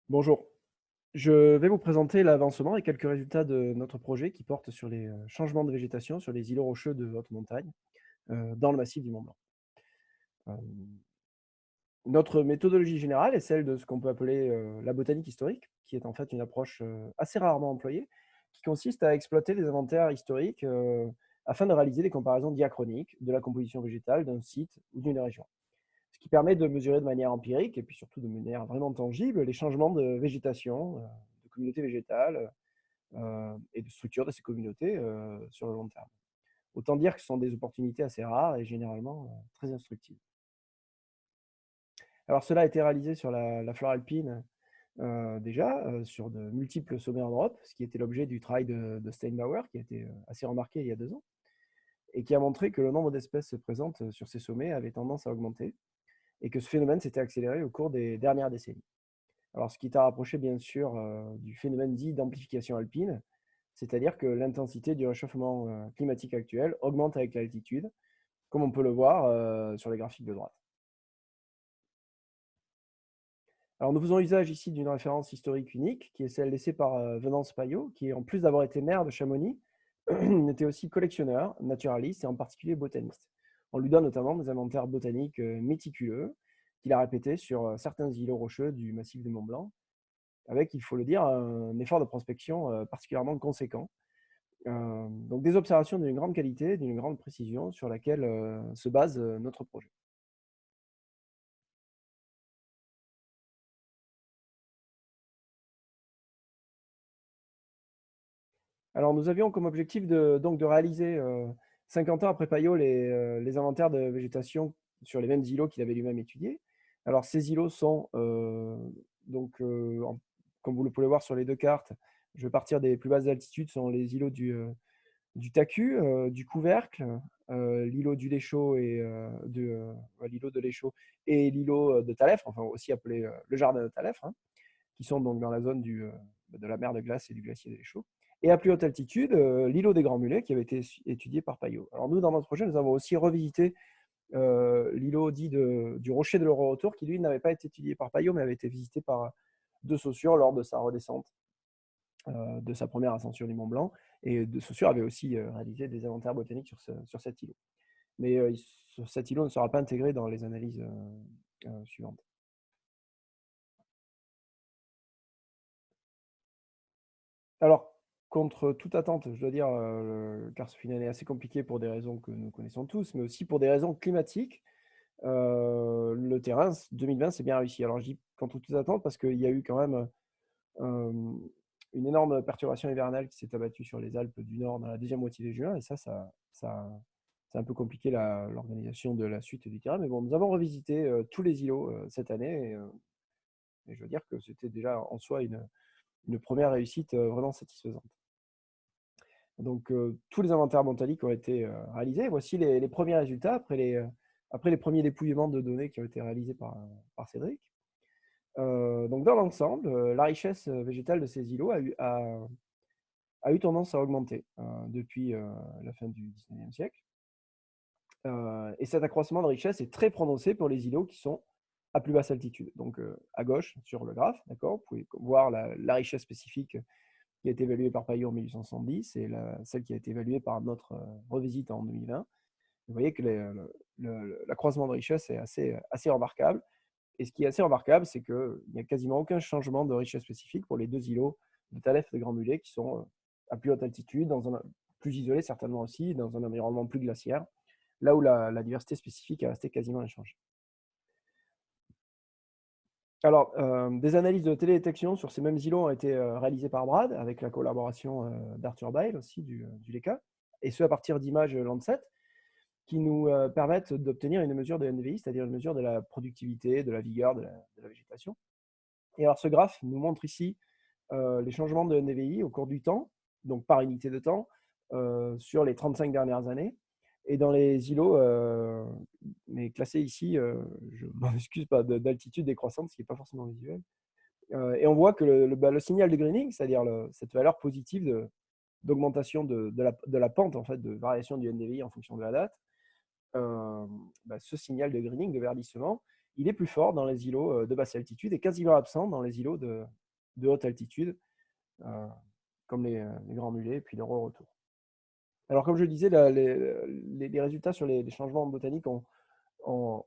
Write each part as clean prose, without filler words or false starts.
Bonjour, je vais vous présenter l'avancement et quelques résultats de notre projet qui porte sur les changements de végétation sur les îlots rocheux de haute montagne dans le massif du Mont Blanc. Euh, Notre méthodologie générale est celle de ce qu'on peut appeler la botanique historique, qui est en fait une approche assez rarement employée, qui consiste à exploiter les inventaires historiques afin de réaliser des comparaisons diachroniques de la composition végétale d'un site ou d'une région. Ce qui permet de mesurer de manière empirique et puis surtout de manière vraiment tangible les changements de végétation, de communautés végétales et de structure de ces communautés sur le long terme. Autant dire que ce sont des opportunités assez rares et généralement très instructives. Alors cela a été réalisé sur la flore alpine déjà, sur de multiples sommets en Europe, ce qui était l'objet du travail de Steinbauer, qui a été assez remarqué il y a 2 ans, et qui a montré que le nombre d'espèces présentes sur ces sommets avait tendance à augmenter, et que ce phénomène s'était accéléré au cours des dernières décennies. Alors, ce qui t'a rapproché, bien sûr, du phénomène dit d'amplification alpine, c'est-à-dire que l'intensité du réchauffement climatique actuel augmente avec l'altitude, comme on peut le voir sur les graphiques de droite. Alors, nous faisons usage ici d'une référence historique unique, qui est celle laissée par Venance Payot, qui, en plus d'avoir été maire de Chamonix, était aussi collectionneur, naturaliste et en particulier botaniste. On lui doit notamment des inventaires botaniques méticuleux qu'il a répétés sur certains îlots rocheux du massif du Mont Blanc, avec, il faut le dire, un effort de prospection particulièrement conséquent. Donc des observations d'une grande qualité, d'une grande précision sur laquelle se base notre projet. Alors nous avions comme objectif donc de réaliser 50 ans après Payot les inventaires de végétation sur les mêmes îlots qu'il avait lui-même étudiés. Alors ces îlots sont donc, comme vous le pouvez voir sur les deux cartes, je vais partir des plus basses altitudes, sont les îlots du Tacu, du Couvercle, l'îlot du Léchaud et ouais, l'îlot de Léchaud et l'îlot de Talefre, enfin aussi appelé le jardin de Talefre, hein, qui sont donc dans la zone de la mer de glace et du glacier de Léchaud. Et à plus haute altitude, l'îlot des Grands Mulets qui avait été étudié par Payot. Alors nous, dans notre projet, nous avons aussi revisité l'îlot dit du Rocher de l'Euro-Retour, qui lui n'avait pas été étudié par Payot, mais avait été visité par De Saussure lors de sa redescente de sa première ascension du Mont Blanc. Et De Saussure avait aussi réalisé des inventaires botaniques sur cet îlot. Mais cet îlot ne sera pas intégré dans les analyses suivantes. Alors, contre toute attente, je dois dire, car ce fut une année assez compliquée pour des raisons que nous connaissons tous, mais aussi pour des raisons climatiques, le terrain 2020 s'est bien réussi. Alors je dis contre toute attente parce qu'il y a eu quand même euh, une énorme perturbation hivernale qui s'est abattue sur les Alpes du Nord dans la deuxième moitié de juin, et ça a un peu compliqué l'organisation de la suite du terrain. Mais bon, nous avons revisité tous les îlots cette année, et je veux dire que c'était déjà en soi une première réussite vraiment satisfaisante. Donc, tous les inventaires botaniques ont été réalisés. Voici les premiers résultats après les premiers dépouillements de données qui ont été réalisés par Cédric. Donc, dans l'ensemble, la richesse végétale de ces îlots a eu tendance à augmenter depuis la fin du 19e siècle. Et cet accroissement de richesse est très prononcé pour les îlots qui sont à plus basse altitude. Donc, à gauche sur le graphe, d'accord, vous pouvez voir la richesse spécifique qui a été évaluée par Payot en 1870 et celle qui a été évaluée par notre revisite en 2020. Vous voyez que l'accroissement de richesse est assez remarquable. Et ce qui est assez remarquable, c'est qu'il n'y a quasiment aucun changement de richesse spécifique pour les deux îlots de Talef et de Grand Mulet qui sont à plus haute altitude, plus isolés certainement aussi, dans un environnement plus glaciaire, là où la diversité spécifique est restée quasiment inchangée. Alors, des analyses de télédétection sur ces mêmes îlots ont été réalisées par Brad, avec la collaboration d'Arthur Bail aussi du LECA, et ce à partir d'images Landsat, qui nous permettent d'obtenir une mesure de NDVI, c'est-à-dire une mesure de la productivité, de la vigueur de la végétation. Et alors, ce graphe nous montre ici les changements de NDVI au cours du temps, donc par unité de temps, sur les 35 dernières années. Et dans les îlots, mais classés ici, je m'en excuse pas, d'altitude décroissante, ce qui n'est pas forcément visuel. Et on voit que le signal de greening, c'est-à-dire cette valeur positive d'augmentation de la pente, en fait, de variation du NDVI en fonction de la date, ce signal de greening, de verdissement, il est plus fort dans les îlots de basse altitude et quasiment absent dans les îlots de haute altitude, comme les Grands Mulets, puis le retour. Alors, comme je disais, les résultats sur les changements botaniques, on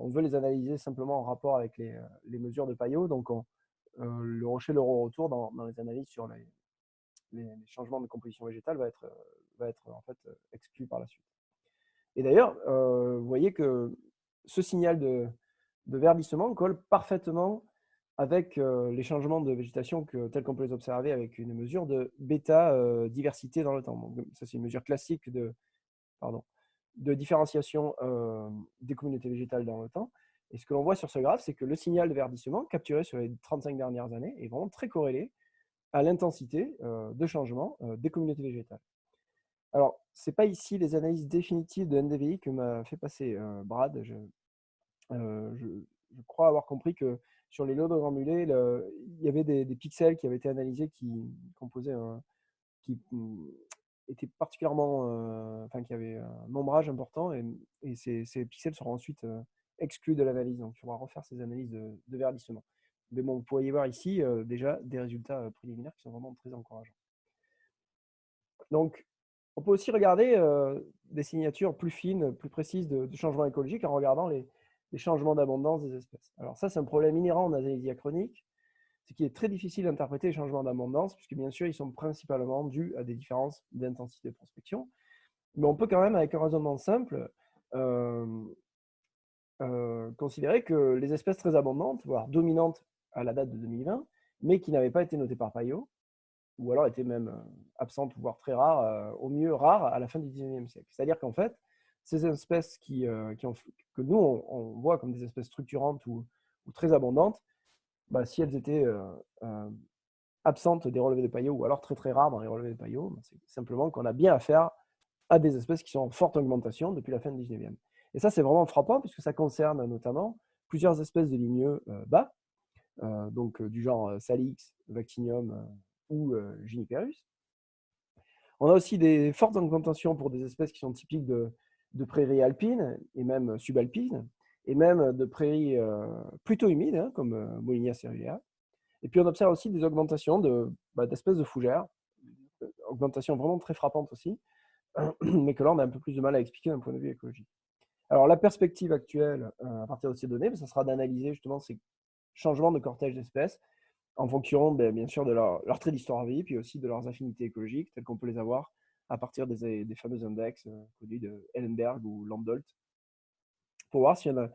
veut les analyser simplement en rapport avec les mesures de Payot. Donc, le rocher, le retour dans les analyses sur les changements de composition végétale va être en fait exclu par la suite. Et d'ailleurs, vous voyez que ce signal de verdissement colle parfaitement avec les changements de végétation tels qu'on peut les observer avec une mesure de bêta-diversité dans le temps. Donc, ça, c'est une mesure classique de différenciation des communautés végétales dans le temps. Et ce que l'on voit sur ce graphe, c'est que le signal de verdissement capturé sur les 35 dernières années est vraiment très corrélé à l'intensité de changement des communautés végétales. Alors, ce n'est pas ici les analyses définitives de NDVI que m'a fait passer Brad. Je crois avoir compris que sur les lots de Grand Mulets, il y avait des pixels qui avaient été analysés qui composaient qui étaient particulièrement, qui avaient un nombrage important, et ces pixels seront ensuite exclus de l'analyse. Donc, il faudra refaire ces analyses de verdissement. Mais bon, vous pourriez voir ici déjà des résultats préliminaires qui sont vraiment très encourageants. Donc, on peut aussi regarder des signatures plus fines, plus précises de changements écologiques en regardant les changements d'abondance des espèces. Alors ça, c'est un problème inhérent en analyse diachronique, c'est qu'il est très difficile d'interpréter les changements d'abondance, puisque bien sûr, ils sont principalement dus à des différences d'intensité de prospection. Mais on peut quand même, avec un raisonnement simple, considérer que les espèces très abondantes, voire dominantes à la date de 2020, mais qui n'avaient pas été notées par Payot, ou alors étaient même absentes, voire très rares, au mieux rares à la fin du 19e siècle. C'est-à-dire qu'en fait, ces espèces que nous, on voit comme des espèces structurantes ou très abondantes, bah, si elles étaient absentes des relevés de Payot, ou alors très très rares dans les relevés de Payot, bah, c'est simplement qu'on a bien affaire à des espèces qui sont en forte augmentation depuis la fin du 19e. Et ça, c'est vraiment frappant, puisque ça concerne notamment plusieurs espèces de ligneux bas, donc du genre Salix, Vaccinium ou Juniperus. On a aussi des fortes augmentations pour des espèces qui sont typiques de prairies alpines et même subalpines, et même de prairies plutôt humides, hein, comme Molinia cerulea. Et puis on observe aussi des augmentations d'espèces de fougères, augmentations vraiment très frappantes aussi, mais que là on a un peu plus de mal à expliquer d'un point de vue écologique. Alors la perspective actuelle, à partir de ces données, ça sera d'analyser justement ces changements de cortège d'espèces en fonction, bien sûr, de leur trait d'histoire vie, puis aussi de leurs affinités écologiques, telles qu'on peut les avoir à partir des fameux index connus de Ellenberg ou Landolt, pour voir s'il y en a,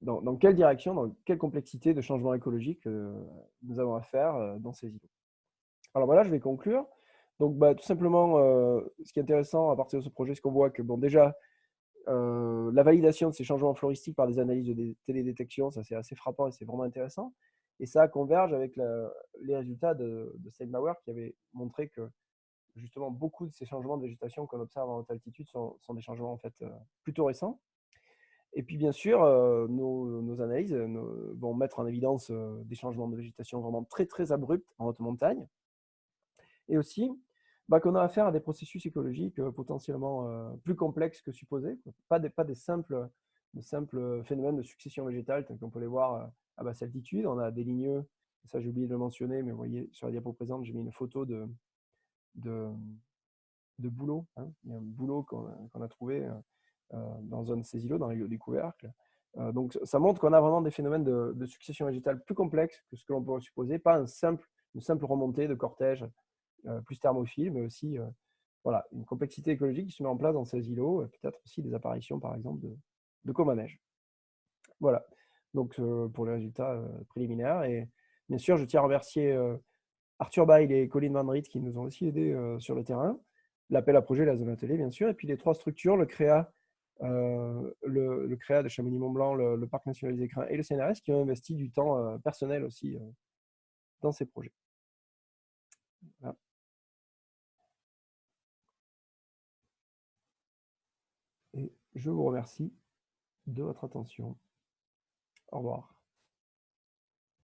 dans quelle direction, dans quelle complexité de changement écologique nous avons à faire dans ces îlots. Alors voilà, je vais conclure. Donc tout simplement, ce qui est intéressant à partir de ce projet, c'est qu'on voit que déjà, la validation de ces changements floristiques par des analyses de télédétection, ça c'est assez frappant et c'est vraiment intéressant. Et ça converge avec les résultats de Steinbauer qui avait montré que justement beaucoup de ces changements de végétation qu'on observe en haute altitude sont des changements en fait plutôt récents. Et puis bien sûr, nos analyses vont mettre en évidence des changements de végétation vraiment très très abrupts en haute montagne. Et aussi qu'on a affaire à des processus écologiques potentiellement plus complexes que supposé, pas des simples phénomènes de succession végétale tels qu'on peut les voir à basse altitude. On a des ligneux, ça j'ai oublié de le mentionner, mais vous voyez sur la diapo présente, j'ai mis une photo de bouleau. Hein. Il y a un bouleau qu'on a trouvé dans un de ces îlots, dans l'îlot du couvercle. Donc ça montre qu'on a vraiment des phénomènes de succession végétale plus complexes que ce que l'on peut supposer, pas une simple remontée de cortège plus thermophile, mais aussi voilà, une complexité écologique qui se met en place dans ces îlots, peut-être aussi des apparitions, par exemple, de côte-manège. Voilà, donc pour les résultats préliminaires. Et bien sûr, je tiens à remercier Arthur Bail et Colin Van Riet qui nous ont aussi aidés sur le terrain, l'appel à projet, la zone atelier, bien sûr, et puis les trois structures, le CREA, le CREA de Chamonix-Mont-Blanc, le Parc national des Écrins et le CNRS qui ont investi du temps personnel aussi dans ces projets. Voilà. Et je vous remercie de votre attention. Au revoir.